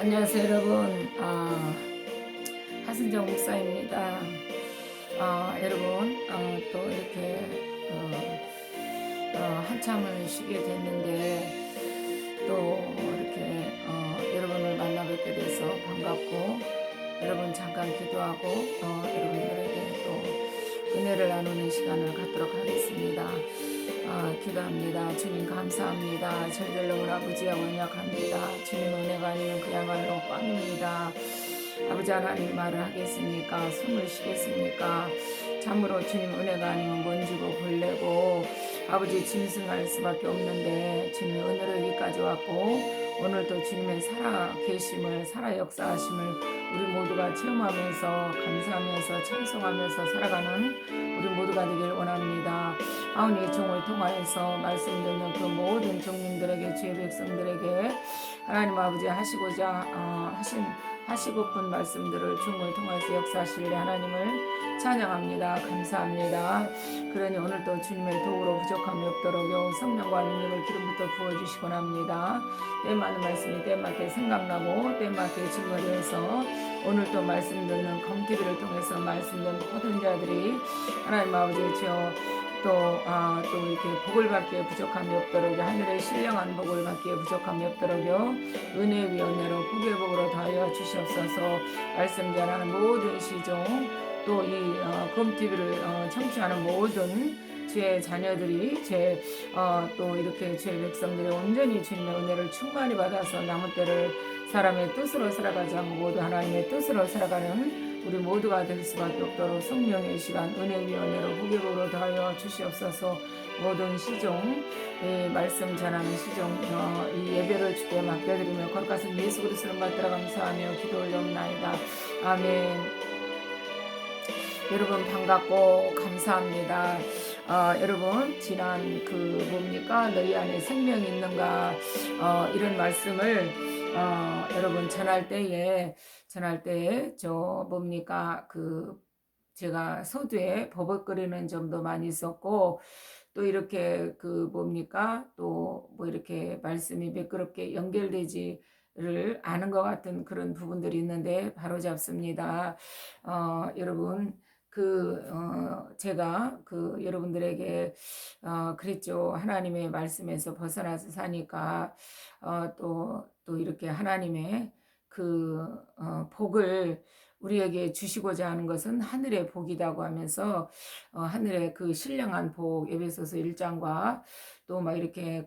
안녕하세요 여러분. 하순정 목사입니다. 여러분, 또 이렇게 한참을 쉬게 됐는데 또 이렇게 여러분을 만나 뵙게 돼서 반갑고, 여러분 잠깐 기도하고 여러분들에게 또 은혜를 나누는 시간을 갖도록 하겠습니다. 기도합니다. 주님 감사합니다. 저희들 너무나 아버지와 언약합니다. 주님 은혜가 아니면 그야말로 꽝입니다. 아버지 하나님 말을 하겠습니까? 숨을 쉬겠습니까? 참으로 주님 은혜가 아니면 먼지고 벌레고 아버지 짐승할 수밖에 없는데, 주님의 은혜로 여기까지 왔고 오늘도 주님의 살아 계심을, 살아 역사하심을 우리 모두가 체험하면서 감사하면서 찬송하면서 살아가는 우리 모두가 되길 원합니다. 아우니 종을 통하여서 말씀 듣는 그 모든 종님들에게, 주의 백성들에게 하나님 아버지 하시고픈 말씀들을 종을 통해서 역사하실래 하나님을 찬양합니다. 감사합니다. 그러니 오늘도 주님의 도우로 부족함이 없도록 성령과 능력을 기름부터 부어주시곤 합니다. 때맞는 말씀이 때맞게 생각나고 때맞게 증거되어서 오늘도 말씀 듣는 검TV를 통해서 말씀 듣는 모든 자들이 하나님 아버지 주여 또 이렇게 복을 받기에 부족함이 없도록, 하늘의 신령한 복을 받기에 부족함이 없도록 은혜 위 은혜로 복의 복으로 더하여 주시옵소서. 말씀 전하는 모든 시종, 또 이 검TV를 청취하는 모든 주의 자녀들이 또 이렇게 주의 백성들이 온전히 주님의 은혜를 충만히 받아서 남은 때를 사람의 뜻으로 살아가지 않고 모두 하나님의 뜻으로 살아가는 우리 모두가 될 수밖에 없도록 성령의 시간 은혜 위 은혜로 복의 복으로 더하여 주시옵소서. 모든 시종, 말씀 전하는 시종, 이 예배를 주께 맡겨드리며 거룩하신 예수 그리스도를 받들어 감사하며 기도 올려옵나이다. 아멘. 여러분 반갑고 감사합니다. 여러분 지난 너희 안에 생명이 있는가, 이런 말씀을 여러분 전할 때에 제가 서두에 버벅거리는 점도 많이 있었고, 또 이렇게 또 뭐 이렇게 말씀이 매끄럽게 연결되지를 않은 것 같은 그런 부분들이 있는데 바로 잡습니다. 여러분 제가 여러분들에게 그랬죠. 하나님의 말씀에서 벗어나서 사니까 또 이렇게 하나님의 복을 우리에게 주시고자 하는 것은 하늘의 복이라고 하면서 하늘의 신령한 복, 에베소서 1장과 또 막 이렇게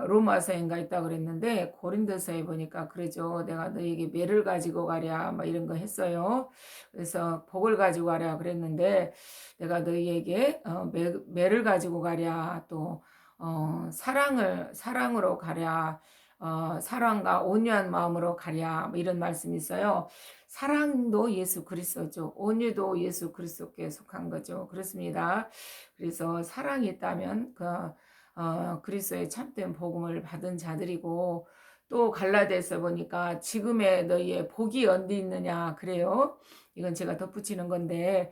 로마서인가 있다 그랬는데 고린도서에 보니까 그러죠. 내가 너에게 매를 가지고 가랴 막 이런 거 했어요. 그래서 복을 가지고 가랴 그랬는데, 내가 너희에게 매를 가지고 가랴, 또 사랑으로 가랴, 사랑과 온유한 마음으로 가랴, 뭐 이런 말씀이 있어요. 사랑도 예수 그리스도죠. 온유도 예수 그리스도께 속한 거죠. 그렇습니다. 그래서 사랑이 있다면 그리스도의 참된 복음을 받은 자들이고, 또 갈라디아서 보니까 지금의 너희의 복이 어디 있느냐 그래요. 이건 제가 덧붙이는 건데,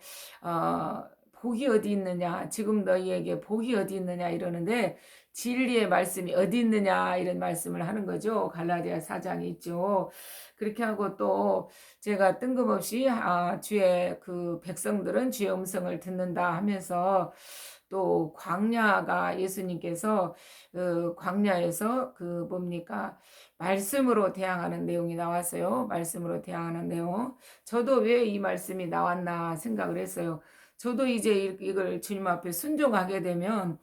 복이 어디 있느냐, 지금 너희에게 복이 어디 있느냐 이러는데, 진리의 말씀이 어디 있느냐 이런 말씀을 하는 거죠. 갈라디아 4장에 있죠. 그렇게 하고 또 제가 뜬금없이 주의 백성들은 주의 음성을 듣는다 하면서, 또 광야가 예수님께서 광야에서 뭡니까, 말씀으로 대항하는 내용이 나왔어요. 말씀으로 대항하는 내용. 저도 왜 이 말씀이 나왔나 생각을 했어요. 저도 이제 이걸 주님 앞에 순종하게 되면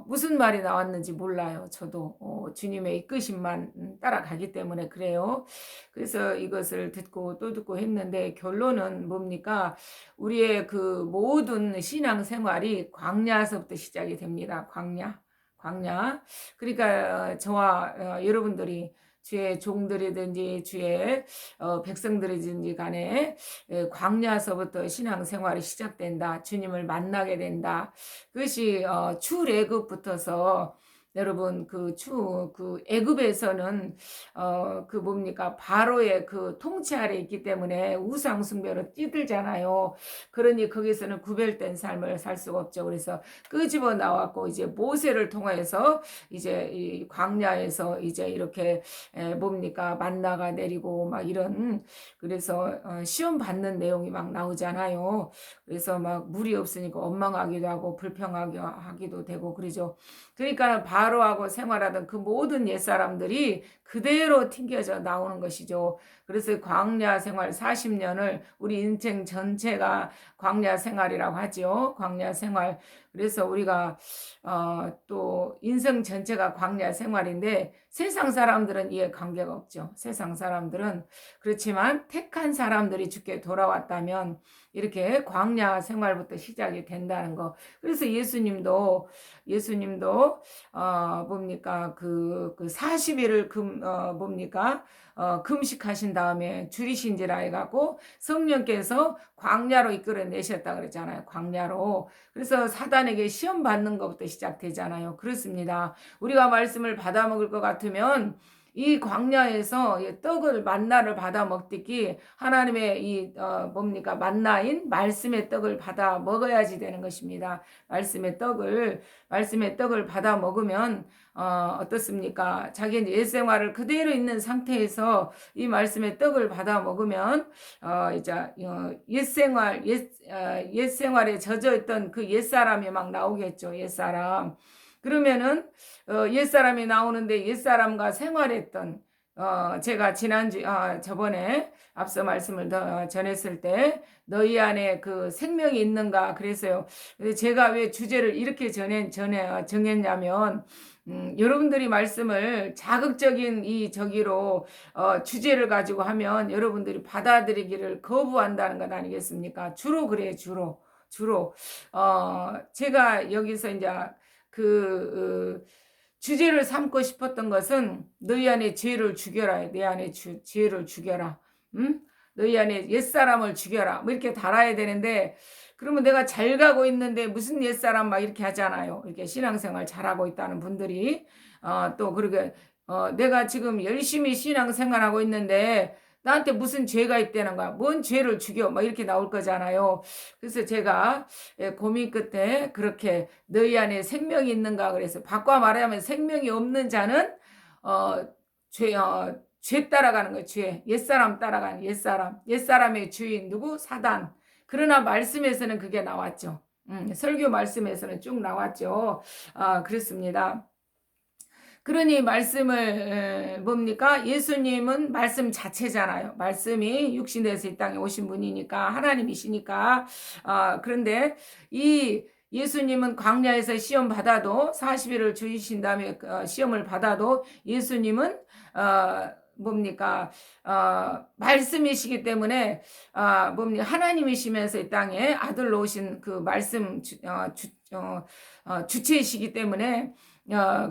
무슨 말이 나왔는지 몰라요. 저도 주님의 이끄심만 따라가기 때문에 그래요. 그래서 이것을 듣고 또 듣고 했는데, 결론은 뭡니까? 우리의 모든 신앙 생활이 광야에서부터 시작이 됩니다. 광야. 그러니까 저와 여러분들이 주의 종들이든지 주의 백성들이든지 간에 광야서부터 신앙생활이 시작된다. 주님을 만나게 된다. 그것이 출애굽부터서 여러분 그 애굽에서는 그 뭡니까 바로의 그 통치 아래 있기 때문에 우상 숭배로 뛰들잖아요. 그러니 거기서는 구별된 삶을 살 수가 없죠. 그래서 끄집어 나왔고 이제 모세를 통해서 이제 이 광야에서 이제 이렇게 뭡니까 만나가 내리고 막 이런 그래서 시험 받는 내용이 막 나오잖아요. 그래서 막 물이 없으니까 원망하기도 하고 불평하기도 되고 그러죠. 그러니까 바로하고 생활하던 그 모든 옛사람들이 그대로 튕겨져 나오는 것이죠. 그래서 광야 생활 40년을 우리 인생 전체가 광야 생활이라고 하죠. 광야 생활. 그래서 우리가 또 인생 전체가 광야 생활인데 세상 사람들은 이해 관계가 없죠. 세상 사람들은 그렇지만 택한 사람들이 주께 돌아왔다면 이렇게 광야 생활부터 시작이 된다는 거. 그래서 예수님도 뭡니까 그 40일을 뭡니까 금식하신 다음에 줄이신지라 해갖고 성령께서 광야로 이끌어내셨다 그랬잖아요. 광야로. 그래서 사단에게 시험 받는 것부터 시작되잖아요. 그렇습니다. 우리가 말씀을 받아 먹을 것 같으면 이 광야에서 떡을 만나를 받아 먹듯이 하나님의 이 뭡니까 만나인 말씀의 떡을 받아 먹어야지 되는 것입니다. 말씀의 떡을 받아 먹으면 어떻습니까? 자기 옛 생활을 그대로 있는 상태에서 이 말씀의 떡을 받아 먹으면 이제 옛 생활에 젖어 있던 그 옛 사람이 막 나오겠죠. 옛 사람. 그러면은 옛사람이 나오는데 옛사람과 생활했던 제가 저번에 앞서 말씀을 전했을 때 너희 안에 그 생명이 있는가 그랬어요. 제가 왜 주제를 이렇게 정했냐면 여러분들이 말씀을 자극적인 이 저기로 주제를 가지고 하면 여러분들이 받아들이기를 거부한다는 것 아니겠습니까? 주로 그래요. 주로 제가 여기서 이제 그 주제를 삼고 싶었던 것은 너희 안에 죄를 죽여라. 내 안에 죄를 죽여라. 응? 너희 안에 옛사람을 죽여라. 뭐 이렇게 달아야 되는데 그러면 내가 잘 가고 있는데 무슨 옛사람 막 이렇게 하잖아요. 이렇게 신앙생활 잘하고 있다는 분들이 또 그렇게 내가 지금 열심히 신앙생활하고 있는데 나한테 무슨 죄가 있다는 거야. 뭔 죄를 죽여. 막 이렇게 나올 거잖아요. 그래서 제가 고민 끝에 그렇게 너희 안에 생명이 있는가 그래서 바꿔 말하면 생명이 없는 자는 어, 죄 따라가는 거예요. 죄. 옛사람 따라가는 옛사람의 주인 누구? 사단. 그러나 말씀에서는 그게 나왔죠. 설교 말씀에서는 쭉 나왔죠. 그렇습니다. 그러니 말씀을 뭡니까? 예수님은 말씀 자체잖아요. 말씀이 육신에서 이 땅에 오신 분이니까 하나님이시니까 그런데 이 예수님은 광야에서 시험 받아도 40일을 주이신 다음에 시험을 받아도 예수님은 뭡니까 말씀이시기 때문에 뭡니까 하나님이시면서 이 땅에 아들로 오신 그 말씀 주체이시기 때문에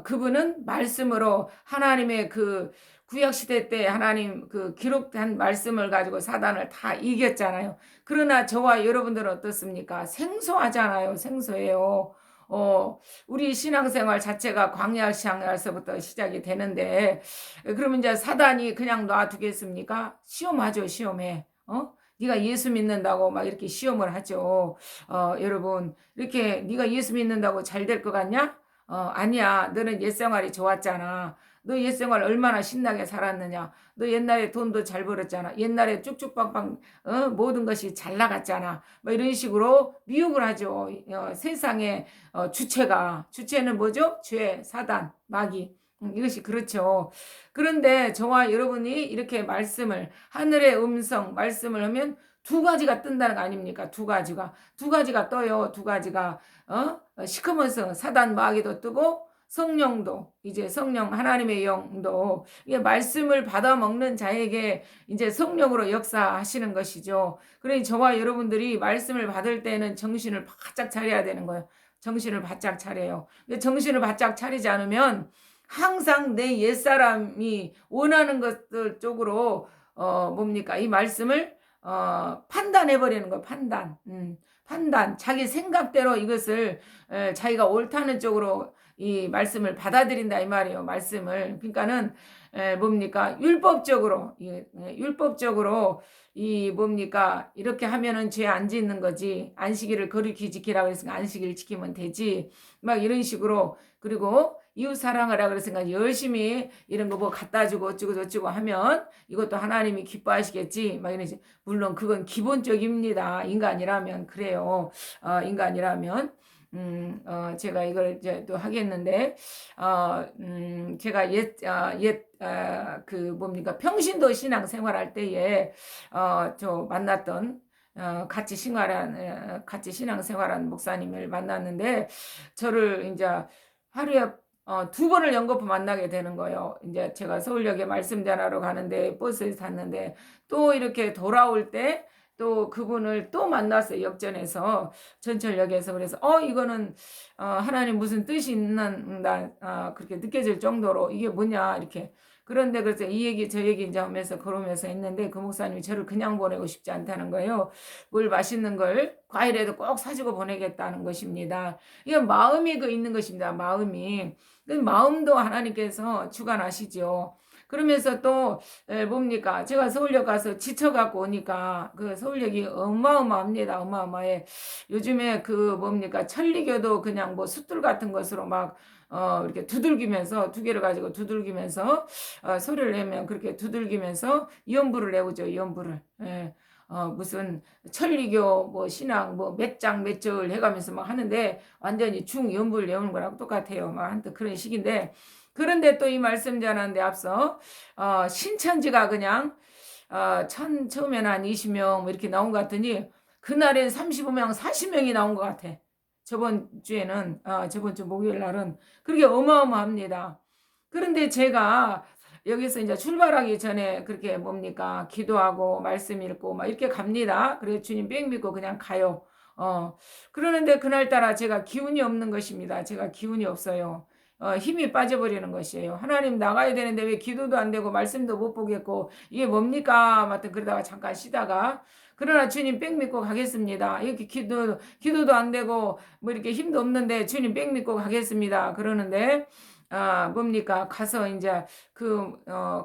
그분은 말씀으로 하나님의 그 구약시대 때 하나님 그 기록한 말씀을 가지고 사단을 다 이겼잖아요. 그러나 저와 여러분들은 어떻습니까? 생소하잖아요. 생소해요. 우리 신앙생활 자체가 광야 생활에서부터 시작이 되는데, 그러면 이제 사단이 그냥 놔두겠습니까? 시험하죠, 시험해. 네가 예수 믿는다고 막 이렇게 시험을 하죠. 여러분, 이렇게 네가 예수 믿는다고 잘 될 것 같냐? 아니야. 너는 옛생활이 좋았잖아. 너 옛생활 얼마나 신나게 살았느냐. 너 옛날에 돈도 잘 벌었잖아. 옛날에 쭉쭉빵빵 모든 것이 잘 나갔잖아. 뭐 이런 식으로 미혹을 하죠. 세상의 주체는 뭐죠? 죄, 사단, 마귀. 이것이 그렇죠. 그런데 저와 여러분이 이렇게 하늘의 음성 말씀을 하면 두 가지가 뜬다는 거 아닙니까? 두 가지가 떠요. 두 가지가 시커먼서 사단 마귀도 뜨고 성령도 이제 성령 하나님의 영도 이게 말씀을 받아 먹는 자에게 이제 성령으로 역사하시는 것이죠. 그러니 저와 여러분들이 말씀을 받을 때는 정신을 바짝 차려야 되는 거예요. 정신을 바짝 차려요. 근데 정신을 바짝 차리지 않으면 항상 내 옛사람이 원하는 것들 쪽으로 뭡니까 이 말씀을 판단해 버리는 거예요. 판단. 자기 생각대로 이것을 자기가 옳다는 쪽으로 이 말씀을 받아들인다 이 말이에요. 말씀을. 그러니까는 뭡니까? 율법적으로 이 뭡니까? 이렇게 하면은 죄 안 짓는 거지. 안식일을 거룩히 지키라고 했으니까 안식일 지키면 되지. 막 이런 식으로. 그리고 이웃 사랑하라 그랬으니까 열심히 이런 거 뭐 갖다 주고 어쩌고 저쩌고 하면 이것도 하나님이 기뻐하시겠지. 막 이러지. 물론 그건 기본적입니다. 인간이라면 그래요. 인간이라면. 제가 이걸 이제 또 하겠는데, 제가 그 뭡니까, 평신도 신앙 생활할 때에, 저 만났던, 같이 신앙 생활한 목사님을 만났는데, 저를 이제 하루에 두 번을 연거푸 만나게 되는 거예요. 이제 제가 서울역에 말씀 전하러 가는데 버스에 탔는데 또 이렇게 돌아올 때 또 그분을 또 만났어요. 역전에서 전철역에서. 그래서 이거는 하나님 무슨 뜻이 있나 그렇게 느껴질 정도로 이게 뭐냐 이렇게. 그런데 그래서 이 얘기 저 얘기 이제 하면서 걸으면서 했는데 그 목사님이 저를 그냥 보내고 싶지 않다는 거예요. 뭘 맛있는 걸 과일에도 꼭 사주고 보내겠다는 것입니다. 이건 마음이 그 있는 것입니다. 마음이. 그 마음도 하나님께서 주관하시죠. 그러면서 또 뭡니까? 제가 서울역 가서 지쳐갖고 오니까 그 서울역이 어마어마합니다. 어마어마해. 요즘에 그 뭡니까? 천리교도 그냥 뭐 숫들 같은 것으로 막 이렇게 두들기면서 두 개를 가지고 두들기면서 소리를 내면 그렇게 두들기면서 이연부를 내오죠. 이연부를. 예. 무슨 천리교 뭐 신앙 뭐 몇 장 몇 절 해가면서 막 하는데 완전히 중연부를 내오는 거랑 똑같아요. 막 한때 그런 식인데 그런데 또 이 말씀 전하는데 앞서 신천지가 그냥 처음에는 한 20명 뭐 이렇게 나온 것 같더니 그날엔 35명 40명이 나온 것 같아. 저번 주에는 저번 주 목요일 날은 그렇게 어마어마합니다. 그런데 제가 여기서 이제 출발하기 전에 그렇게 뭡니까 기도하고 말씀 읽고 막 이렇게 갑니다. 그래서 주님 뺑 믿고 그냥 가요. 그러는데 그날따라 제가 기운이 없는 것입니다. 제가 기운이 없어요. 힘이 빠져버리는 것이에요. 하나님 나가야 되는데 왜 기도도 안 되고 말씀도 못 보겠고 이게 뭡니까? 아무튼 그러다가 잠깐 쉬다가 그러나 주님 뺑 믿고 가겠습니다. 이렇게 기도도 안 되고 뭐 이렇게 힘도 없는데 주님 뺑 믿고 가겠습니다. 그러는데 뭡니까? 가서 이제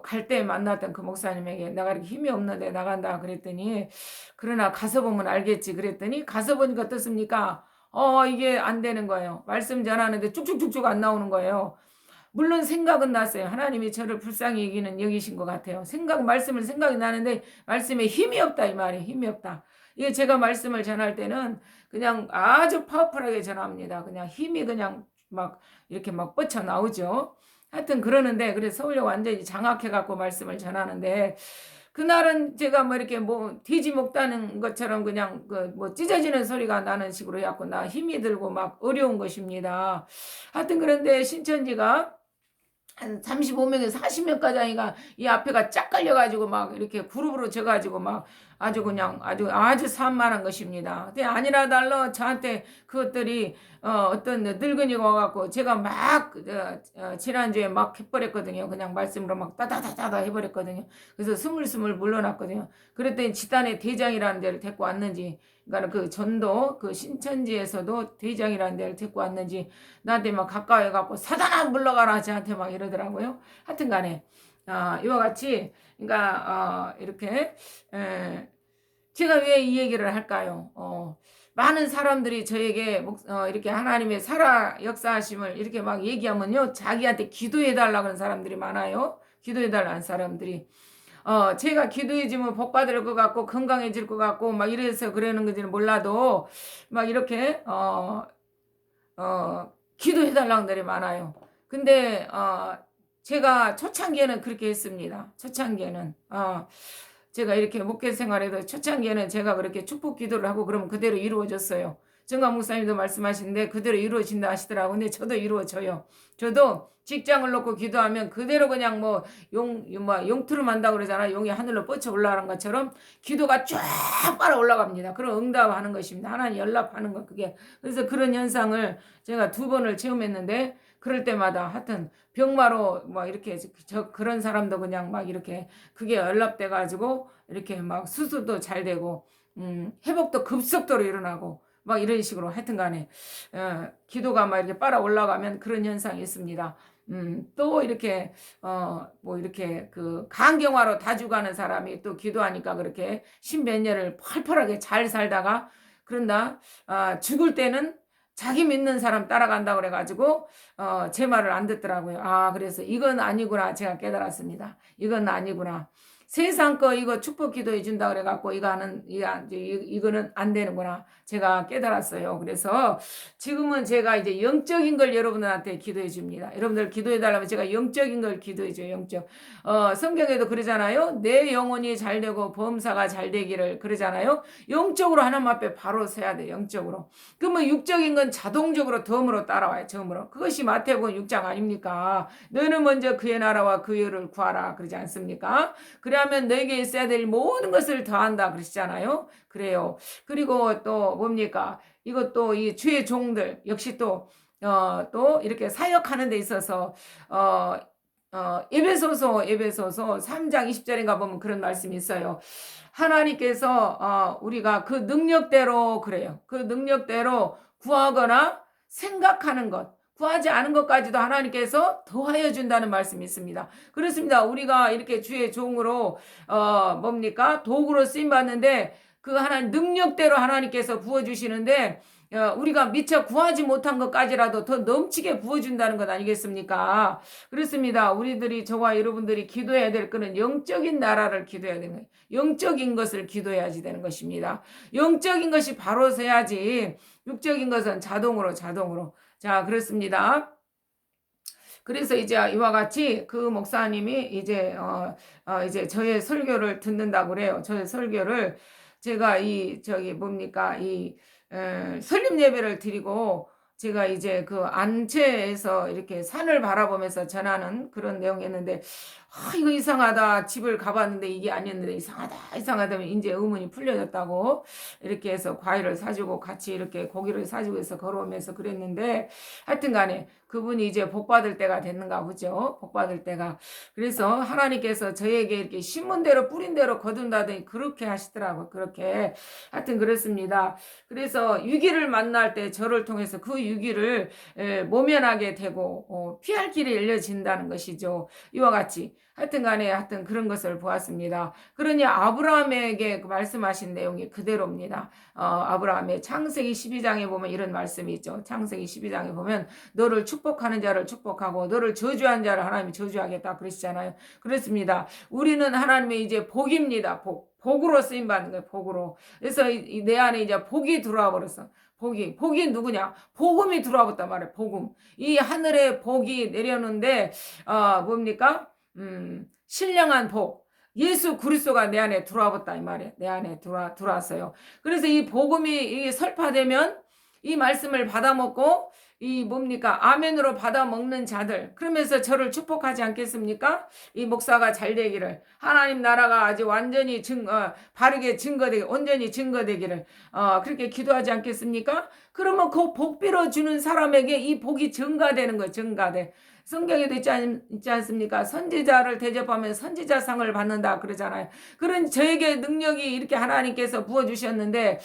갈 때 만났던 그 목사님에게 내가 이렇게 힘이 없는데 나간다 그랬더니 그러나 가서 보면 알겠지 그랬더니 가서 보니까 어떻습니까? 이게 안 되는 거예요. 말씀 전하는데 쭉쭉쭉쭉 안 나오는 거예요. 물론 생각은 났어요. 하나님이 저를 불쌍히 여기신 것 같아요. 말씀을 생각이 나는데 말씀에 힘이 없다 이 말이에요. 힘이 없다. 이게 제가 말씀을 전할 때는 그냥 아주 파워풀하게 전합니다. 그냥 힘이 그냥 막 이렇게 막 뻗쳐 나오죠. 하여튼 그러는데 그래서 서울역 완전히 장악해갖고 말씀을 전하는데 그날은 제가 뭐 이렇게 뭐 돼지 먹다는 것처럼 그냥 그 뭐 찢어지는 소리가 나는 식으로 해갖고 나 힘이 들고 막 어려운 것입니다. 하여튼 그런데 신천지가 한 35명에서 40명까지 하니까 이 앞에가 쫙 깔려가지고 막 이렇게 그룹으로 져가지고 막 아주 그냥 아주 산만한 것입니다. 근데 아니라 달러 저한테 그것들이 어떤 늙은이가 와갖고 제가 막 지난주에 막 해버렸거든요. 그냥 말씀으로 막 따다다다다 해버렸거든요. 그래서 스물스물 물러났거든요. 그랬더니 지단의 대장이라는 데를 데리고 왔는지 그러니까 그 전도 그 신천지에서도 대장이라는 데를 데리고 왔는지 나한테 막 가까이 해갖고 사단아 물러가라 저한테 막 이러더라고요. 하여튼간에 이와 같이 그러니까 이렇게 제가 왜 이 얘기를 할까요? 많은 사람들이 저에게 이렇게 하나님의 살아 역사하심을 이렇게 막 얘기하면요 자기한테 기도해달라 그런 사람들이 많아요. 기도해달라는 사람들이 제가 기도해주면 복 받을 것 같고 건강해질 것 같고 막 이래서 그러는 건지는 몰라도 막 이렇게 기도해달라는 분들이 많아요. 근데 제가 초창기에는 그렇게 했습니다. 초창기에는 제가 이렇게 목회 생활에도 초창기에는 제가 그렇게 축복 기도를 하고 그러면 그대로 이루어졌어요. 정강 목사님도 말씀하시는데 그대로 이루어진다 하시더라고요. 근데 저도 이루어져요. 저도 직장을 놓고 기도하면 그대로 그냥 뭐 용투를 만다고 그러잖아요. 용이 하늘로 뻗쳐 올라가는 것처럼 기도가 쫙 빨아 올라갑니다. 그런 응답하는 것입니다. 하나님 연락하는 것 그게. 그래서 그런 현상을 제가 2번을 체험했는데 그럴 때마다 하여튼 병마로 막 이렇게 그런 사람도 그냥 막 이렇게 그게 연락돼 가지고 이렇게 막 수술도 잘 되고 회복도 급속도로 일어나고 막 이런 식으로 하여튼 간에 기도가 막 이렇게 빨아 올라가면 그런 현상이 있습니다. 또 이렇게 뭐 이렇게 그 간경화로 다 죽어가는 사람이 또 기도하니까 그렇게 십몇 년을 펄펄하게 잘 살다가 그런다 죽을 때는 자기 믿는 사람 따라간다 그래가지고 제 말을 안 듣더라고요. 그래서 이건 아니구나 제가 깨달았습니다. 이건 아니구나. 세상 거 이거 축복 기도해 준다 그래갖고 이거는 안 되는구나 제가 깨달았어요. 그래서 지금은 제가 이제 영적인 걸 여러분들한테 기도해 줍니다. 여러분들 기도해 달라면 제가 영적인 걸 기도해 줘요. 영적. 성경에도 그러잖아요. 내 영혼이 잘 되고 범사가 잘 되기를 그러잖아요. 영적으로 하나님 앞에 바로 서야 돼. 영적으로. 그러면 육적인 건 자동적으로 덤으로 따라와요. 덤으로. 그것이 마태복음 6장 아닙니까? 너는 먼저 그의 나라와 그의 의를 구하라 그러지 않습니까? 그러면 너에게 있어야 될 모든 것을 더한다 그러시잖아요. 그래요. 그리고 또 뭡니까? 이것도 이 주의 종들 역시 또 이렇게 사역하는 데 있어서 에베소서 3장 20절인가 보면 그런 말씀이 있어요. 하나님께서 우리가 그 능력대로 그래요. 그 능력대로 구하거나 생각하는 것 구하지 않은 것까지도 하나님께서 더하여 준다는 말씀이 있습니다. 그렇습니다. 우리가 이렇게 주의 종으로 뭡니까? 도구로 쓰임 받는데 그 하나님 능력대로 하나님께서 부어주시는데 우리가 미처 구하지 못한 것까지라도 더 넘치게 부어준다는 것 아니겠습니까? 그렇습니다. 우리들이 저와 여러분들이 기도해야 될 것은 영적인 나라를 기도해야 되는 거예요. 영적인 것을 기도해야지 되는 것입니다. 영적인 것이 바로 서야지 육적인 것은 자동으로. 자, 그렇습니다. 그래서 이제 이와 같이 그 목사님이 이제 이제 저의 설교를 듣는다고 그래요. 저의 설교를 제가 저기 뭡니까 설립 예배를 드리고 제가 이제 그 안채에서 이렇게 산을 바라보면서 전하는 그런 내용이었는데 이거 이상하다. 집을 가봤는데 이게 아니었는데 이상하다면 이제 의문이 풀려졌다고 이렇게 해서 과일을 사주고 같이 이렇게 고기를 사주고 해서 걸어오면서 그랬는데 하여튼 간에 그분이 이제 복 받을 때가 됐는가 보죠. 복 받을 때가. 그래서 하나님께서 저에게 이렇게 심은 대로 뿌린 대로 거둔다더니 그렇게 하시더라고요. 그렇게. 하여튼 그렇습니다. 그래서 위기를 만날 때 저를 통해서 그 위기를 모면하게 되고 피할 길이 열려진다는 것이죠. 이와 같이. 하여튼 그런 것을 보았습니다. 그러니 아브라함에게 말씀하신 내용이 그대로입니다. 아브라함의 창세기 12장에 보면 이런 말씀이 있죠. 창세기 12장에 보면 너를 축복하는 자를 축복하고 너를 저주한 자를 하나님이 저주하겠다 그러시잖아요. 그렇습니다. 우리는 하나님의 이제 복입니다. 복으로 쓰임 받는 거예요. 복으로. 그래서 내 안에 이제 복이 들어와 버렸어. 복이 누구냐? 복음이 들어와 버렸단 말이에요. 복음. 이 하늘에 복이 내려오는데 뭡니까? 신령한 복. 예수 그리스도가 내 안에 들어와봤다 이 말이에요. 내 안에 들어왔어요. 그래서 이 복음이 설파되면 이 말씀을 받아먹고 이 뭡니까 아멘으로 받아먹는 자들 그러면서 저를 축복하지 않겠습니까? 이 목사가 잘 되기를 하나님 나라가 아주 완전히 바르게 증거되기 온전히 증거되기를 그렇게 기도하지 않겠습니까? 그러면 그 복 빌어주는 사람에게 이 복이 증가되는 거예요. 증가돼. 성경에도 있지 않습니까? 선지자를 대접하면 선지자상을 받는다 그러잖아요. 그런 저에게 능력이 이렇게 하나님께서 부어주셨는데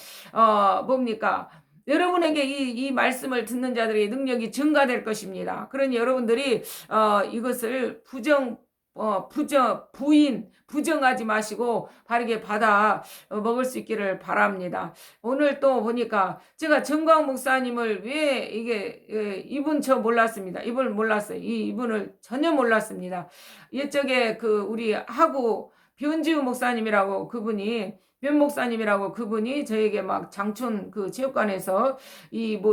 뭡니까? 여러분에게 이 말씀을 듣는 자들의 능력이 증가될 것입니다. 그러니 여러분들이 이것을 부정하지 마시고 바르게 받아 먹을 수 있기를 바랍니다. 오늘 또 보니까 제가 정광 목사님을 왜 이분 저 몰랐습니다. 이분을 몰랐어요. 이분을 전혀 몰랐습니다. 옛적에 우리 하구 변지우 목사님이라고 변 목사님이라고 그분이 저에게 막 장촌 체육관에서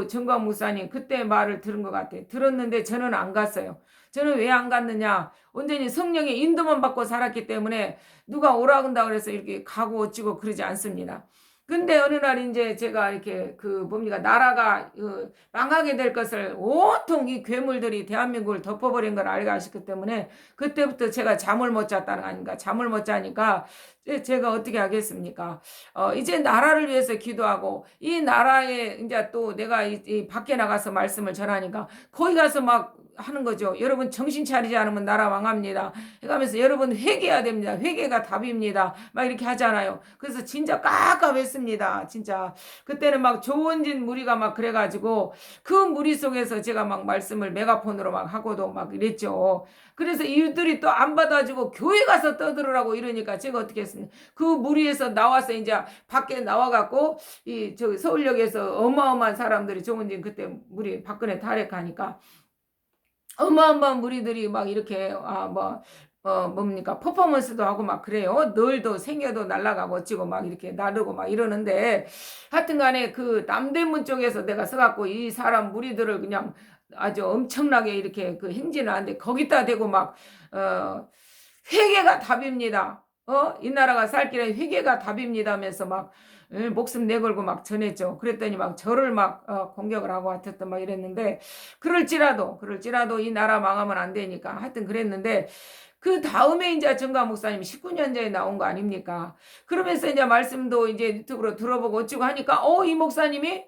정광 목사님 그때 말을 들은 것 같아요. 들었는데 저는 안 갔어요. 저는 왜 안 갔느냐? 온전히 성령의 인도만 받고 살았기 때문에 누가 오라 한다 그래서 이렇게 가고 어찌고 그러지 않습니다. 근데 어느 날 이제 제가 이렇게 나라가 망하게 될 것을 온통 이 괴물들이 대한민국을 덮어버린 걸 알게 하셨기 때문에 그때부터 제가 잠을 못 잤다는 거 아닌가. 잠을 못 자니까 제가 어떻게 하겠습니까? 이제 나라를 위해서 기도하고 이 나라에 이제 또 내가 이 밖에 나가서 말씀을 전하니까 거기 가서 막 하는 거죠. 여러분 정신 차리지 않으면 나라 망합니다. 해가면서 여러분 회개해야 됩니다. 회개가 답입니다. 막 이렇게 하잖아요. 그래서 진짜 깝깝했습니다. 진짜 그때는 막 조원진 무리가 막 그래가지고 그 무리 속에서 제가 막 말씀을 메가폰으로 막 하고도 막 이랬죠. 그래서 이들이 또 안 받아주고 교회 가서 떠들으라고 이러니까 제가 어떻게 했습니까? 그 무리에서 나와서 이제 밖에 나와갖고 이 저기 서울역에서 어마어마한 사람들이 조원진 그때 무리 박근혜 탈핵하니까 어마어마한 무리들이 막 이렇게 뭡니까 퍼포먼스도 하고 막 그래요. 널도 생겨도 날아가고 어찌고 막 이렇게 나르고 막 이러는데 하여튼간에 그 남대문 쪽에서 내가 서갖고 이 사람 무리들을 그냥 아주 엄청나게 이렇게 그 행진을 하는데 거기다 대고 막 회개가 답입니다. 이 나라가 살 길에 회개가 답입니다 하면서 막 목숨 내걸고 막 전했죠. 그랬더니 막 저를 막 공격을 하고 하여튼 막 이랬는데 그럴지라도 이 나라 망하면 안 되니까 하여튼 그랬는데 그 다음에 이제 정가 목사님이 19년 전에 나온 거 아닙니까? 그러면서 이제 말씀도 이제 유튜브로 들어보고 어찌고 하니까 이 목사님이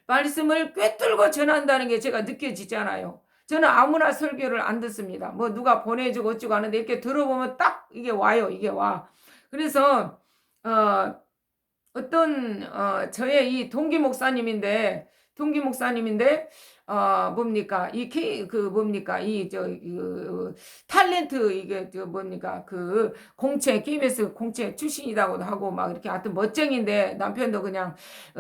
말씀을 꿰뚫고 전한다는 게 제가 느껴지잖아요. 저는 아무나 설교를 안 듣습니다. 뭐 누가 보내주고 어찌고 하는데 이렇게 들어보면 딱 이게 와요. 이게 와. 그래서 어떤 저의 이 동기 목사님인데 뭡니까 뭡니까 탤런트 이게 뭡니까 그 공채 KBS 공채 출신이라고도 하고 막 이렇게 하여튼 멋쟁인데 남편도 그냥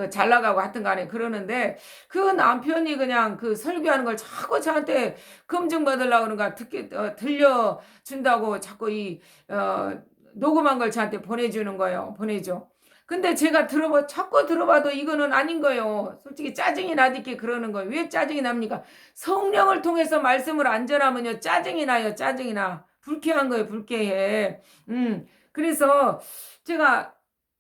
잘 나가고 하여튼 간에 그러는데 그 남편이 그냥 그 설교하는 걸 자꾸 저한테 검증 받으려고 그런가 들려준다고 자꾸 녹음한 걸 저한테 보내주는 거예요. 보내줘. 근데 제가 자꾸 들어봐도 이거는 아닌 거예요. 솔직히 짜증이 나니까 그러는 거예요. 왜 짜증이 납니까? 성령을 통해서 말씀을 안 전하면요. 짜증이 나요. 짜증이 나. 불쾌한 거예요. 불쾌해. 그래서 제가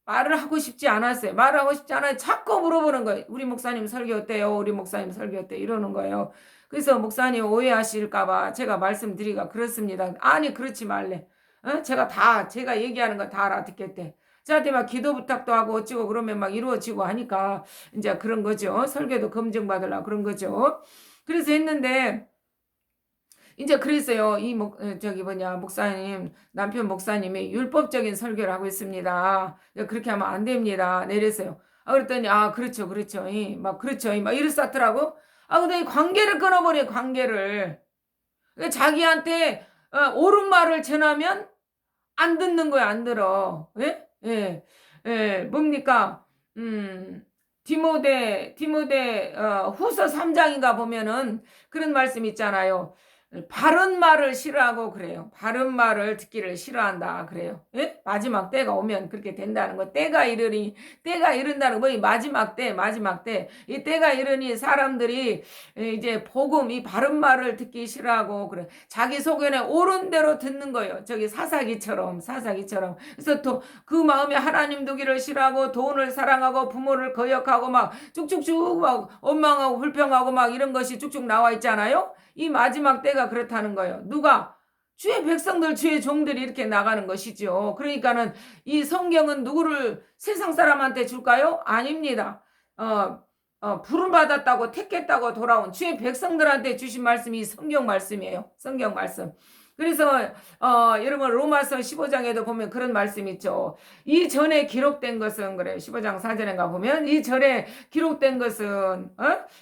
말을 하고 싶지 않았어요. 말을 하고 싶지 않아요. 자꾸 물어보는 거예요. 우리 목사님 설교 어때요? 우리 목사님 설교 어때요? 이러는 거예요. 그래서 목사님 오해하실까봐 제가 말씀드리기가 그렇습니다. 아니 그렇지 말래. 제가 얘기하는 거 다 알아듣겠대. 저한테 막 기도 부탁도 하고 어찌고 그러면 막 이루어지고 하니까 이제 그런 거죠. 설교도 검증받으려고 그런 거죠. 그래서 했는데 이제 그랬어요. 남편 목사님이 율법적인 설교를 하고 있습니다. 그렇게 하면 안 됩니다. 내렸어요. 그랬더니 그렇죠. 그렇죠. 막 이랬었더라고. 근데 관계를 끊어버려 관계를. 자기한테 옳은 말을 전하면 안 듣는 거야. 안 들어. 예? 예, 뭡니까? 디모데, 후서 3장인가 보면은 그런 말씀 있잖아요. 바른 말을 싫어하고 그래요. 바른 말을 듣기를 싫어한다 그래요. 예? 마지막 때가 오면 그렇게 된다는 거. 때가 이른다는 거. 이 마지막 때. 이 때가 이르니 사람들이 이제 복음, 이 바른 말을 듣기 싫어하고 그래. 자기 소견에 옳은 대로 듣는 거예요. 저기 사사기처럼. 그래서 또 그 마음에 하나님 두기를 싫어하고 돈을 사랑하고 부모를 거역하고 막 쭉쭉쭉 막 원망하고 불평하고 막 이런 것이 쭉쭉 나와 있잖아요. 이 마지막 때가 그렇다는 거예요. 누가? 주의 백성들, 주의 종들이 이렇게 나가는 것이죠. 그러니까는 이 성경은 누구를 세상 사람한테 줄까요? 아닙니다. 부름 받았다고 택했다고 돌아온 주의 백성들한테 주신 말씀이 성경 말씀이에요. 성경 말씀. 그래서 여러분 로마서 15장에도 보면 그런 말씀 있죠. 이 전에 기록된 것은 그래 15장 4절인가 보면 이 전에 기록된 것은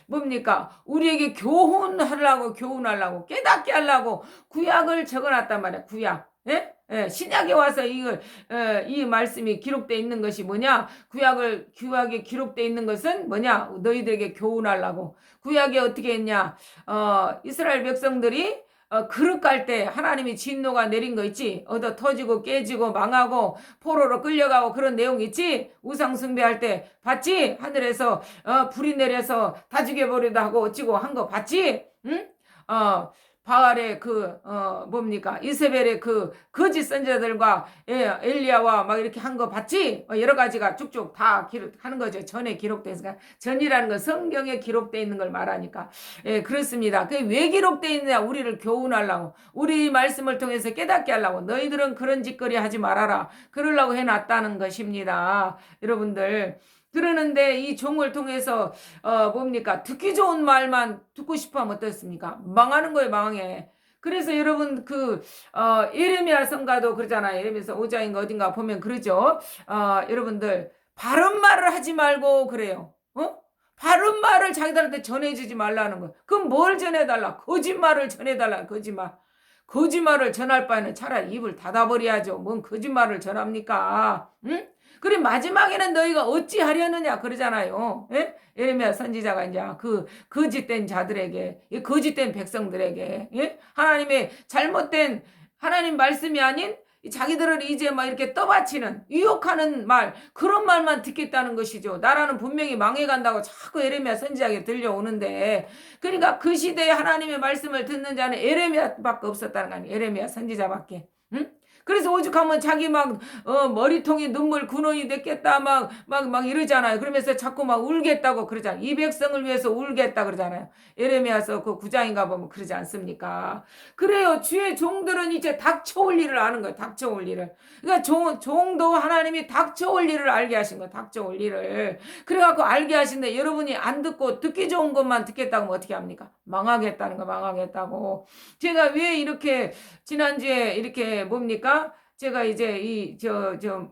뭡니까? 우리에게 교훈하려고 깨닫게 하려고 구약을 적어놨단 말이야. 구약. 예? 신약에 와서 이 말씀이 기록되어 있는 것이 뭐냐? 구약에 기록되어 있는 것은 뭐냐? 너희들에게 교훈하려고. 구약에 어떻게 했냐? 이스라엘 백성들이 그릇 갈 때 하나님이 진노가 내린 거 있지? 얻어 터지고 깨지고 망하고 포로로 끌려가고 그런 내용 있지? 우상 숭배할 때 봤지? 하늘에서 불이 내려서 다 죽여버리다 하고 어찌고 한 거 봤지? 응? 바알의 뭡니까? 이세벨의 그 거짓 선지자들과 엘리야와 막 이렇게 한 거 봤지? 여러 가지가 쭉쭉 다 기록하는 거죠. 전에 기록돼서. 전이라는 건 성경에 기록돼 있는 걸 말하니까. 그렇습니다. 그게 왜 기록돼 있느냐? 우리를 교훈하려고. 우리 말씀을 통해서 깨닫게 하려고. 너희들은 그런 짓거리 하지 말아라. 그러려고 해놨다는 것입니다. 여러분들. 그러는데 이 종을 통해서 뭡니까? 듣기 좋은 말만 듣고 싶어 하면 어떻습니까? 망하는 거예요, 망해. 그래서 여러분 예레미야 성가도 그러잖아요. 예레미야서 5장인가 어딘가 보면 그러죠. 여러분들 바른 말을 하지 말고 그래요. 바른 말을 자기들한테 전해주지 말라는 거예요. 그럼 뭘 전해달라? 거짓말을 전해달라. 거짓말을 전할 바에는 차라리 입을 닫아버려야죠. 뭔 거짓말을 전합니까? 응? 그리고 마지막에는 너희가 어찌 하려느냐 그러잖아요. 예? 예레미야 선지자가 이제 그 거짓된 자들에게, 거짓된 백성들에게, 예? 하나님의 잘못된 하나님 말씀이 아닌 자기들을 이제 막 이렇게 떠받치는 유혹하는 말, 그런 말만 듣겠다는 것이죠. 나라는 분명히 망해간다고 자꾸 예레미야 선지자에게 들려오는데, 그러니까 그 시대에 하나님의 말씀을 듣는 자는 예레미야밖에 없었다는 거 아니에요. 예레미야 선지자밖에. 응? 그래서 오죽하면 자기 머리통이 눈물 근원이 됐겠다 막 이러잖아요. 그러면서 자꾸 막 울겠다고 그러잖아요. 이 백성을 위해서 울겠다 그러잖아요. 예레미야서 그 9장인가 보면 그러지 않습니까? 그래요. 주의 종들은 이제 닥쳐올 일을 아는 거예요. 닥쳐올 일을. 그러니까 종도 하나님이 닥쳐올 일을 알게 하신 거예요. 닥쳐올 일을. 그래갖고 알게 하신데 여러분이 안 듣고 듣기 좋은 것만 듣겠다고 하면 어떻게 합니까? 망하겠다는 거, 망하겠다고. 제가 왜 이렇게 지난주에 이렇게 뭡니까? 제가 이제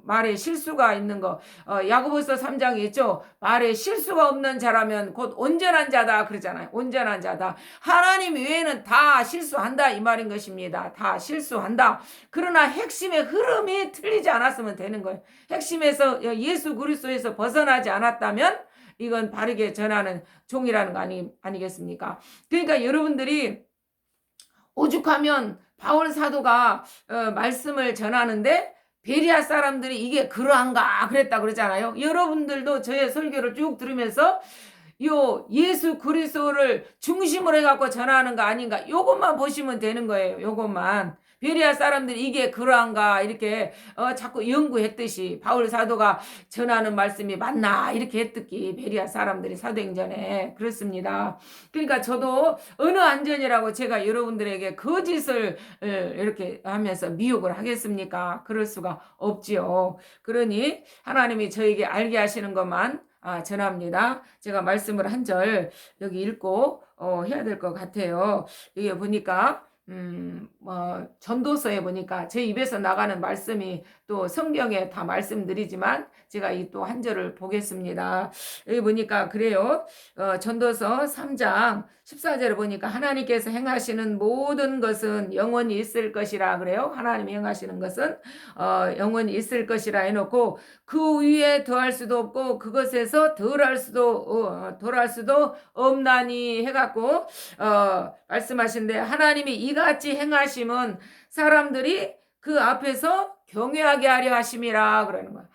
말에 실수가 있는 거, 야고보서 3장에 있죠? 말에 실수가 없는 자라면 곧 온전한 자다 그러잖아요. 온전한 자다. 하나님 외에는 다 실수한다 이 말인 것입니다. 다 실수한다. 그러나 핵심의 흐름이 틀리지 않았으면 되는 거예요. 핵심에서 예수 그리스도에서 벗어나지 않았다면 이건 바르게 전하는 종이라는 거 아니겠습니까? 그러니까 여러분들이 오죽하면 바울 사도가 말씀을 전하는데 베리아 사람들이 이게 그러한가 그랬다 그러잖아요. 여러분들도 저의 설교를 쭉 들으면서 예수 그리스도를 중심으로 해갖고 전하는 거 아닌가, 요것만 보시면 되는 거예요. 요것만. 베리아 사람들이 이게 그러한가 이렇게 자꾸 연구했듯이 바울 사도가 전하는 말씀이 맞나 이렇게 했듯이 베리아 사람들이 사도행전에 그렇습니다. 그러니까 저도 어느 안전이라고 제가 여러분들에게 거짓을 이렇게 하면서 미혹을 하겠습니까? 그럴 수가 없지요. 그러니 하나님이 저에게 알게 하시는 것만 전합니다. 제가 말씀을 한 절 여기 읽고 해야 될 것 같아요. 여기 보니까 전도서에 보니까 제 입에서 나가는 말씀이 또 성경에 다 말씀드리지만 제가 이 또 한 절을 보겠습니다. 여기 보니까 그래요. 전도서 3장 14절에 보니까 하나님께서 행하시는 모든 것은 영원히 있을 것이라 그래요. 하나님이 행하시는 것은 영원히 있을 것이라 해놓고 그 위에 더할 수도 없고 그것에서 덜할 수도 없나니 해갖고 말씀하신데, 하나님이 이같이 행하심은 사람들이 그 앞에서 경외하게 하려 하심이라 그러는 거예요.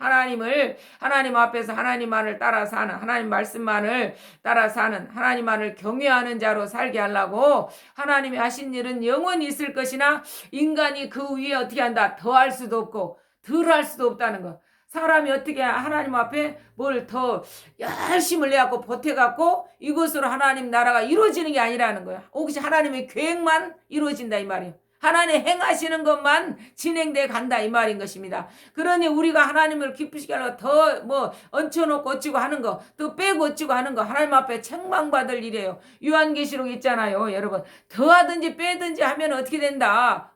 하나님 앞에서 하나님만을 따라 사는, 하나님 말씀만을 따라 사는, 하나님만을 경외하는 자로 살게 하려고 하나님이 하신 일은 영원히 있을 것이나 인간이 그 위에 어떻게 한다? 더할 수도 없고 덜할 수도 없다는 거. 사람이 어떻게 하나님 앞에 뭘 더 열심을 내갖고 보태갖고 이것으로 하나님 나라가 이루어지는 게 아니라는 거야. 혹시 하나님의 계획만 이루어진다 이 말이에요. 하나님 행하시는 것만 진행돼 간다 이 말인 것입니다. 그러니 우리가 하나님을 기쁘시게 하려고 더 얹혀놓고 어찌고 하는 거, 또 빼고 어찌고 하는 거 하나님 앞에 책망받을 일이에요. 요한계시록 있잖아요, 여러분. 더하든지 빼든지 하면 어떻게 된다?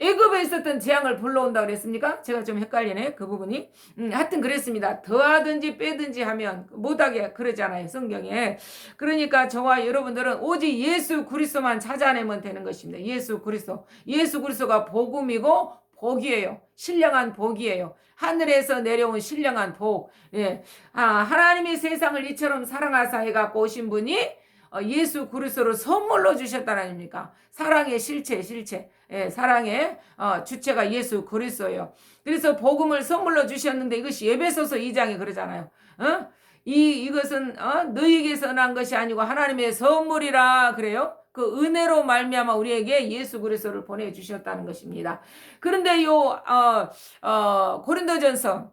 애굽에 있었던 재앙을 불러온다 그랬습니까? 제가 좀 헷갈리네 그 부분이. 하여튼 그랬습니다. 더하든지 빼든지 하면 못하게 그러잖아요 성경에. 그러니까 저와 여러분들은 오직 예수 그리스도만 찾아내면 되는 것입니다. 예수 그리스도가 복음이고 복이에요. 신령한 복이에요. 하늘에서 내려온 신령한 복. 예. 하나님이 세상을 이처럼 사랑하사 해갖고 오신 분이 예수 그리스도를 선물로 주셨다는 아닙니까? 사랑의 실체. 예, 사랑의 주체가 예수 그리스도예요. 그래서 복음을 선물로 주셨는데 이것이 에베소서 2장에 그러잖아요. 이것은 너희에게서 난 것이 아니고 하나님의 선물이라 그래요. 그 은혜로 말미암아 우리에게 예수 그리스도를 보내주셨다는 것입니다. 그런데 고린도전서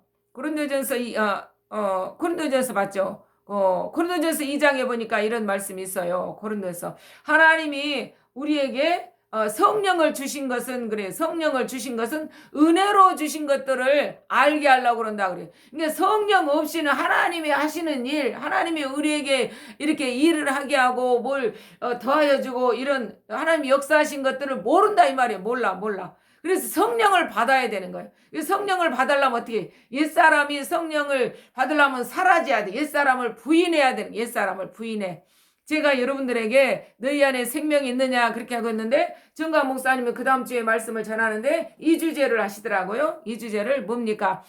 맞죠? 고린도전서 2장에 보니까 이런 말씀이 있어요. 고린도서 하나님이 우리에게 성령을 주신 것은 그래. 성령을 주신 것은 은혜로 주신 것들을 알게 하려고 그런다 그래. 그러니까 성령 없이는 하나님이 하시는 일, 하나님이 우리에게 이렇게 일을 하게 하고 뭘 더하여 주고 이런 하나님이 역사하신 것들을 모른다 이 말이에요. 몰라. 그래서 성령을 받아야 되는 거예요. 성령을 받으려면 어떻게? 옛사람이 성령을 받으려면 사라져야 돼. 옛사람을 부인해야 돼. 옛사람을 부인해. 제가 여러분들에게 너희 안에 생명이 있느냐 그렇게 하고 있는데 정강 목사님은 그 다음 주에 말씀을 전하는데 이 주제를 하시더라고요. 이 주제를 뭡니까?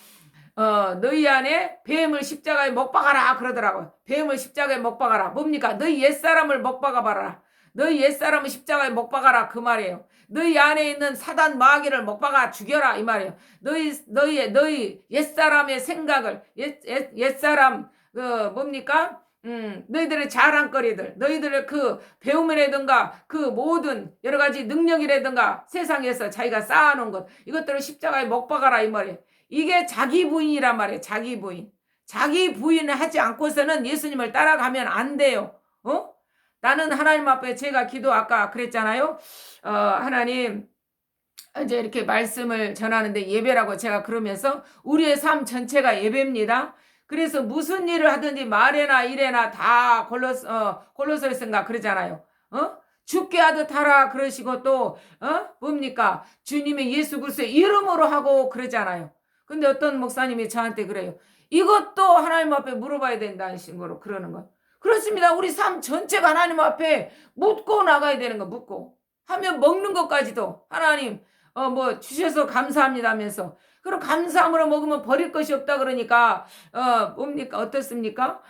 너희 안에 뱀을 십자가에 못 박아라 그러더라고요. 뱀을 십자가에 못 박아라. 뭡니까? 너희 옛사람을 못 박아봐라. 너희 옛사람을 십자가에 못 박아라 그 말이에요. 너희 안에 있는 사단 마귀를 못 박아 죽여라 이 말이에요. 너희 옛사람의 생각을 옛사람 뭡니까? 너희들의 자랑거리들, 너희들의 그 배움이라든가 그 모든 여러 가지 능력이라든가 세상에서 자기가 쌓아놓은 것 이것들을 십자가에 못 박아라 이 말이에요. 이게 자기 부인이란 말이에요. 자기 부인. 자기 부인을 하지 않고서는 예수님을 따라가면 안 돼요. 나는 하나님 앞에 제가 기도 아까 그랬잖아요. 하나님 이제 이렇게 말씀을 전하는데 예배라고 제가 그러면서 우리의 삶 전체가 예배입니다. 그래서 무슨 일을 하든지 말에나 일에나 다 골로새서인가 그러잖아요. 죽게 하듯 하라 그러시고 또 뭡니까? 주님의 예수 그리스도의 이름으로 하고 그러잖아요. 근데 어떤 목사님이 저한테 그래요. 이것도 하나님 앞에 물어봐야 된다는 식으로 그러는 거예요. 그렇습니다. 우리 삶 전체가 하나님 앞에 묻고 나가야 되는 거 묻고 하면 먹는 것까지도 하나님 뭐 주셔서 감사합니다 하면서 그럼 감사함으로 먹으면 버릴 것이 없다 그러니까 뭡니까 어떻습니까?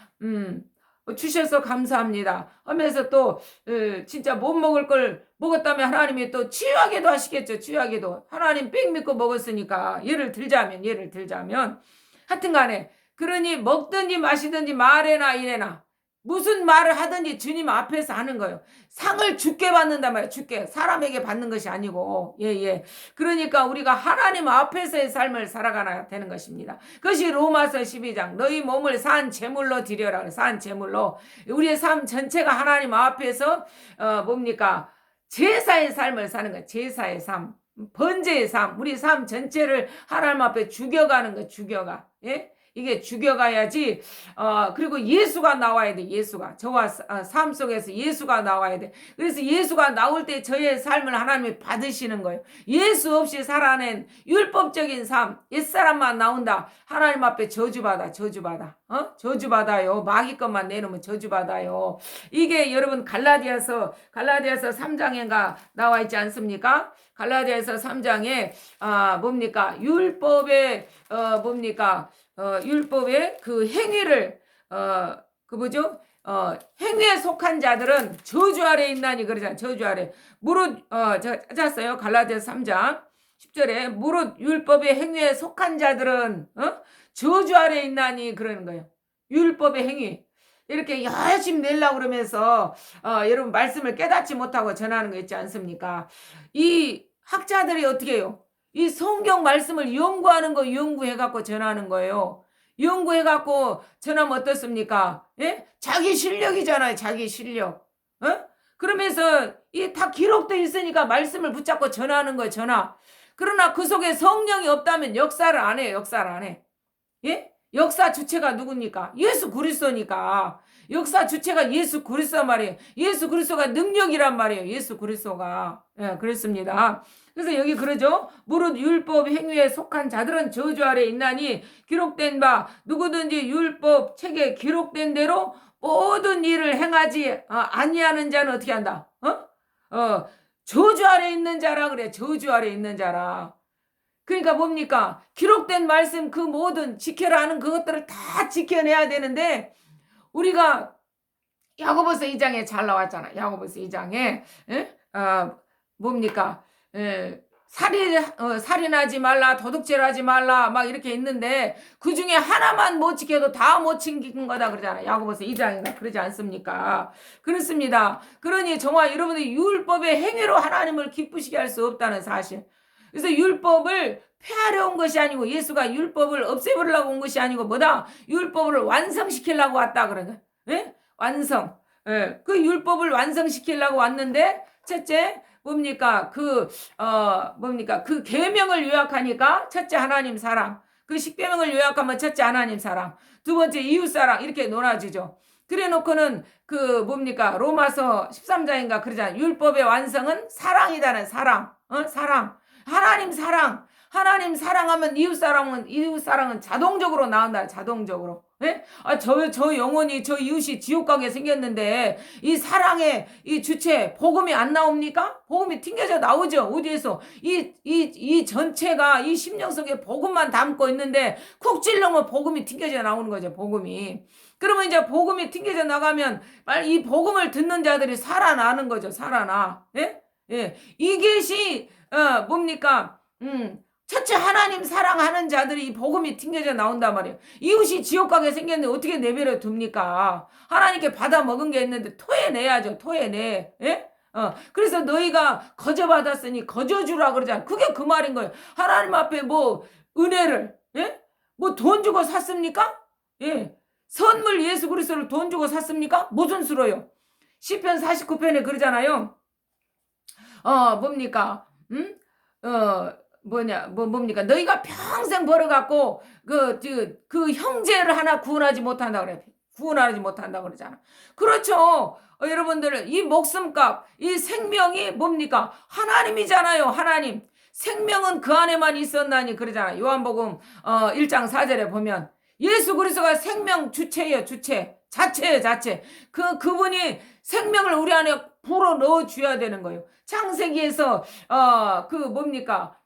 주셔서 감사합니다 하면서 또 진짜 못 먹을 걸 먹었다면 하나님이 또 치유하게도 하시겠죠. 치유하게도 하나님 빽 믿고 먹었으니까 예를 들자면 하여튼 간에 그러니 먹든지 마시든지 말에나 이래나 무슨 말을 하든지 주님 앞에서 하는 거예요. 상을 주께 받는단 말이에요. 주께. 사람에게 받는 것이 아니고. 예. 그러니까 우리가 하나님 앞에서의 삶을 살아가야 되는 것입니다. 그것이 로마서 12장. 너희 몸을 산 제물로 드려라. 산 제물로. 우리의 삶 전체가 하나님 앞에서 뭡니까? 제사의 삶을 사는 거예요. 제사의 삶. 번제의 삶. 우리 삶 전체를 하나님 앞에 죽여가는 거예요. 죽여가. 예? 이게 죽여가야지. 그리고 예수가 나와야 돼. 예수가 저와 삶 속에서 예수가 나와야 돼. 그래서 예수가 나올 때 저의 삶을 하나님이 받으시는 거예요. 예수 없이 살아낸 율법적인 삶 옛사람만 나온다. 하나님 앞에 저주받아. 저주받아요. 마귀 것만 내놓으면 저주받아요. 이게 여러분 갈라디아서 3장인가 나와 있지 않습니까? 갈라디아서 3장에 뭡니까? 율법의 뭡니까? 율법의 그 행위를 행위에 속한 자들은 저주 아래 있나니 그러잖아요. 저주 아래. 무릇 제가 찾았어요. 갈라디아서 3장 10절에 무릇 율법의 행위에 속한 자들은 저주 아래 있나니 그러는 거예요. 율법의 행위. 이렇게 열심히 내려고 그러면서 여러분 말씀을 깨닫지 못하고 전하는 거 있지 않습니까? 이 학자들이 어떻게 해요? 이 성경 말씀을 연구하는 거 연구해갖고 전하는 거예요. 연구해갖고 전하면 어떻습니까? 예? 자기 실력이잖아요. 자기 실력. 그러면서 이 다 기록되어 있으니까 말씀을 붙잡고 전하는 거예요. 그러나 그 속에 성령이 없다면 역사를 안 해요. 역사를 안 해. 예? 역사 주체가 누굽니까? 예수 그리스도니까. 역사 주체가 예수 그리스도 말이에요. 예수 그리스도가 능력이란 말이에요. 예수 그리스도가. 예, 그렇습니다. 그래서 여기 그러죠. 무릇 율법 행위에 속한 자들은 저주 아래 있나니 기록된 바 누구든지 율법 책에 기록된 대로 모든 일을 행하지 아니하는 자는 어떻게 한다? 저주 아래 있는 자라 그래. 저주 아래 있는 자라. 그러니까 뭡니까? 기록된 말씀 그 모든 지켜라 하는 그것들을 다 지켜내야 되는데 우리가 야고보서 2장에 잘 나왔잖아. 야고보서 2장에 뭡니까? 살인하지 말라, 도둑질 하지 말라, 막 이렇게 있는데 그 중에 하나만 못 지켜도 다 못 지킨 거다 그러잖아. 야고보서 2장인가 그러지 않습니까? 그렇습니다. 그러니 정말 여러분들이 율법의 행위로 하나님을 기쁘시게 할 수 없다는 사실. 그래서 율법을 폐하려 온 것이 아니고 예수가 율법을 없애버리려고 온 것이 아니고 뭐다? 율법을 완성시키려고 왔다 그러는 거예요. 완성. 그 율법을 완성시키려고 왔는데 첫째 뭡니까? 뭡니까? 그 계명을 요약하니까 첫째 하나님 사랑. 그 십계명을 요약하면 첫째 하나님 사랑. 두 번째 이웃 사랑. 이렇게 놀아지죠. 그래 놓고는 그 뭡니까? 로마서 13장인가 그러잖아요. 율법의 완성은 사랑이다는 사랑. 사랑. 하나님 사랑. 하나님 사랑하면 이웃 사랑은 자동적으로 나온다. 자동적으로. 예? 저 영혼이 저 이웃이 지옥 가게 생겼는데 이 사랑의 이 주체 복음이 안 나옵니까? 복음이 튕겨져 나오죠. 어디에서 이 전체가 이 심령 속에 복음만 담고 있는데 쿡 찔러면 복음이 튕겨져 나오는 거죠. 복음이. 그러면 이제 복음이 튕겨져 나가면 빨리 이 복음을 듣는 자들이 살아나는 거죠. 살아나. 예? 예. 이것이 뭡니까? 첫째 하나님 사랑하는 자들이 이 복음이 튕겨져 나온단 말이에요. 이웃이 지옥 가게 생겼는데 어떻게 내버려 둡니까? 하나님께 받아 먹은 게 있는데 토해내야죠. 토해내. 예? 그래서 너희가 거저받았으니 거저주라 그러잖아. 그게 그 말인 거예요. 하나님 앞에 뭐 은혜를 예? 뭐 돈 주고 샀습니까? 예. 선물 예수 그리스도를 돈 주고 샀습니까? 무슨 수로요? 시편 49편에 그러잖아요. 뭡니까? 뭡니까? 너희가 평생 벌어갖고, 그 형제를 하나 구원하지 못한다 그래. 구원하지 못한다 그러잖아. 그렇죠. 여러분들, 이 목숨값, 이 생명이 뭡니까? 하나님이잖아요. 하나님. 생명은 그 안에만 있었나니 그러잖아. 요한복음, 1장 4절에 보면. 예수 그리스도가 생명 주체예요. 주체. 자체예요. 자체. 그분이 생명을 우리 안에 불어 넣어 줘야 되는 거예요. 창세기에서 뭡니까?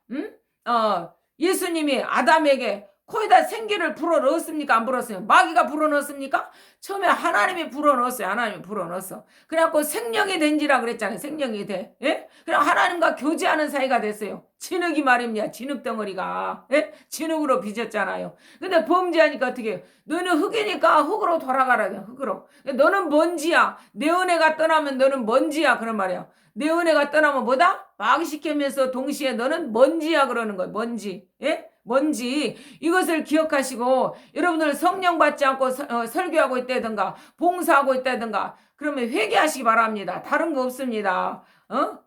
예수님이 아담에게 코에다 생기를 불어 넣었습니까? 안 불었어요? 마귀가 불어 넣었습니까? 처음에 하나님이 불어 넣었어요. 하나님이 불어 넣었어. 그래갖고 생명이 된지라 그랬잖아요. 생명이 돼. 예? 그럼 하나님과 교제하는 사이가 됐어요. 진흙이 말입니다. 진흙 덩어리가. 예? 진흙으로 빚었잖아요. 근데 범죄하니까 어떻게 해요? 너는 흙이니까 흙으로 돌아가라. 흙으로. 너는 먼지야. 내 은혜가 떠나면 너는 먼지야. 그런 말이야. 내 은혜가 떠나면 뭐다? 마귀시키면서 동시에 너는 먼지야 그러는 거예요. 먼지. 예? 먼지. 이것을 기억하시고 여러분들 성령 받지 않고 설교하고 있다든가 봉사하고 있다든가 그러면 회개하시기 바랍니다. 다른 거 없습니다.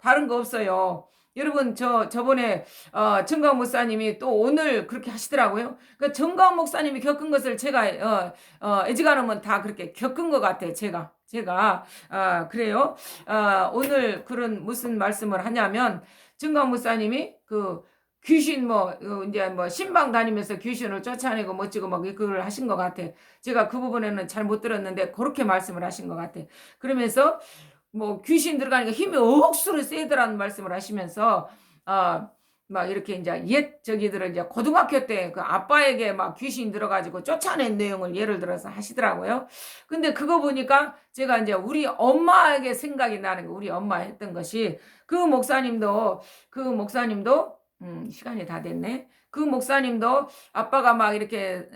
다른 거 없어요. 여러분 저번에 정가운 목사님이 또 오늘 그렇게 하시더라고요. 그 정가운 목사님이 겪은 것을 제가 애지간하면 다 그렇게 겪은 것 같아요. 제가 그래요. 오늘 그런 무슨 말씀을 하냐면 정가운 목사님이 그 귀신 이제 신방 다니면서 귀신을 쫓아내고 멋지고 막 그걸 하신 것 같아. 제가 그 부분에는 잘 못 들었는데 그렇게 말씀을 하신 것 같아. 그러면서 뭐 귀신 들어가니까 힘이 억수로 세더라는 말씀을 하시면서 막 이렇게 이제 저기들은 이제 고등학교 때 그 아빠에게 막 귀신 들어가지고 쫓아낸 내용을 예를 들어서 하시더라고요. 근데 그거 보니까 제가 이제 우리 엄마에게 생각이 나는 거, 우리 엄마 했던 것이 그 목사님도 시간이 다 됐네. 그 목사님도 아빠가 막 이렇게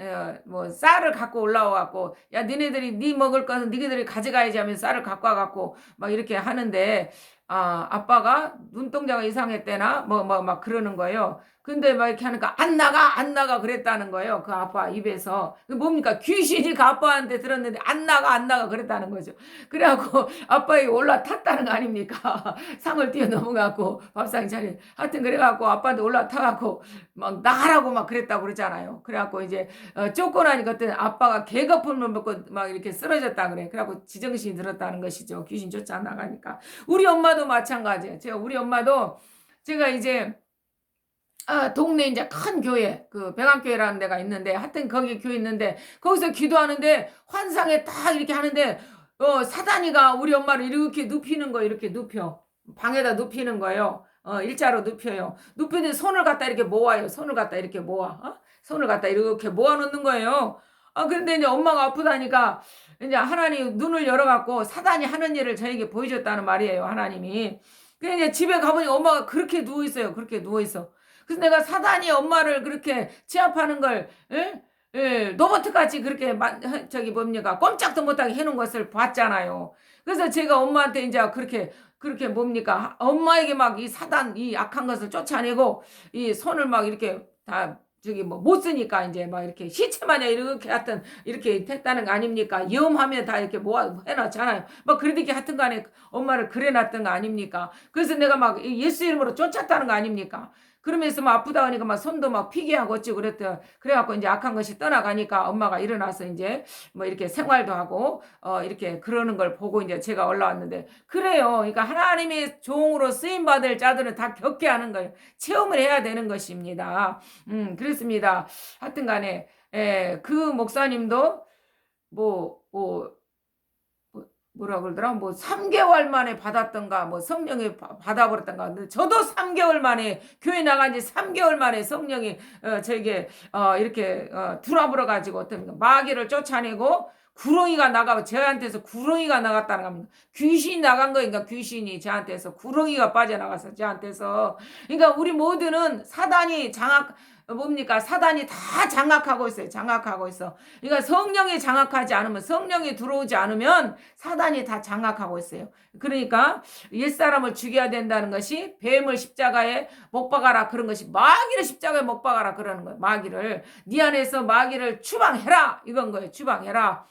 뭐 쌀을 갖고 올라와갖고 야 니네들이 네 먹을 거는 니네들이 가져가야지 하면서 쌀을 갖고 와갖고 막 이렇게 하는데 아빠가 눈동자가 이상했대나 막 그러는 거예요. 근데 막 이렇게 하니까 안 나가 그랬다는 거예요. 그 아빠 입에서. 그 뭡니까? 귀신이 그 아빠한테 들었는데 안 나가 그랬다는 거죠. 그래갖고 아빠에 올라탔다는 거 아닙니까? 상을 뛰어넘어갖고 밥상 자리. 하여튼 그래갖고 아빠한테 올라타갖고 막 나가라고 막 그랬다고 그러잖아요. 그래갖고 이제 쫓고 나니까 그때 아빠가 개거품을 먹고 막 이렇게 쓰러졌다 그래. 그래갖고 지정신이 들었다는 것이죠. 귀신 쫓아 나가니까. 우리 엄마도 마찬가지예요. 우리 엄마도 제가 이제 동네 이제 큰 교회, 그 백안교회라는 데가 있는데, 하여튼 거기 교회 있는데, 거기서 기도하는데, 환상에 딱 이렇게 하는데, 사단이가 우리 엄마를 이렇게 눕히는 거예요. 이렇게 눕혀. 방에다 눕히는 거예요. 일자로 눕혀요. 눕히는데 손을 갖다 이렇게 모아요. 손을 갖다 이렇게 모아. 손을 갖다 이렇게 모아놓는 거예요. 근데 이제 엄마가 아프다니까, 이제 하나님 눈을 열어갖고 사단이 하는 일을 저에게 보여줬다는 말이에요. 하나님이. 그래 이제 집에 가보니 엄마가 그렇게 누워있어요. 그렇게 누워있어. 그래서 내가 사단이 엄마를 그렇게 취합하는 걸 로봇같이 그렇게 뭡니까 꼼짝도 못하게 해놓은 것을 봤잖아요. 그래서 제가 엄마한테 이제 그렇게 뭡니까 엄마에게 막 이 사단 이 악한 것을 쫓아내고 이 손을 막 이렇게 다 저기 뭐 못 쓰니까 이제 막 이렇게 시체 마냥 이렇게 하여튼 이렇게 했다는 거 아닙니까? 위험하면 다 이렇게 모아 해놨잖아요. 뭐 그러니까 하여튼 간에 엄마를 그래놨던 거 아닙니까? 그래서 내가 막 예수 이름으로 쫓았다는 거 아닙니까? 그러면서 막 아프다 하니까 막 손도 막 피기하고 어찌 그랬더. 그래갖고 이제 악한 것이 떠나가니까 엄마가 일어나서 이제 뭐 이렇게 생활도 하고 이렇게 그러는 걸 보고 이제 제가 올라왔는데 그래요. 그러니까 하나님의 종으로 쓰임 받을 자들은 다 겪게 하는 거예요. 체험을 해야 되는 것입니다. 그렇습니다. 하여튼 간에, 그 목사님도 뭐, 뭐라 그러더라? 뭐 3개월 만에 받았던가, 뭐 성령이 받아버렸던가. 근데 저도 3개월 만에, 교회 나간 지 3개월 만에 성령이, 저에게, 이렇게, 들어불어 가지고 어떤 마귀를 쫓아내고, 구렁이가 나가고, 저한테서 구렁이가 나갔다는 겁니다. 귀신이 나간 거니까 귀신이 저한테서 구렁이가 빠져나가서 저한테서. 그러니까 우리 모두는 사단이 뭡니까? 사단이 다 장악하고 있어요. 장악하고 있어. 그러니까 성령이 장악하지 않으면, 성령이 들어오지 않으면 사단이 다 장악하고 있어요. 그러니까 옛사람을 죽여야 된다는 것이 뱀을 십자가에 못 박아라 그런 것이 마귀를 십자가에 못 박아라 그러는 거예요. 마귀를 네 안에서 마귀를 추방해라 이건 거예요. 추방해라.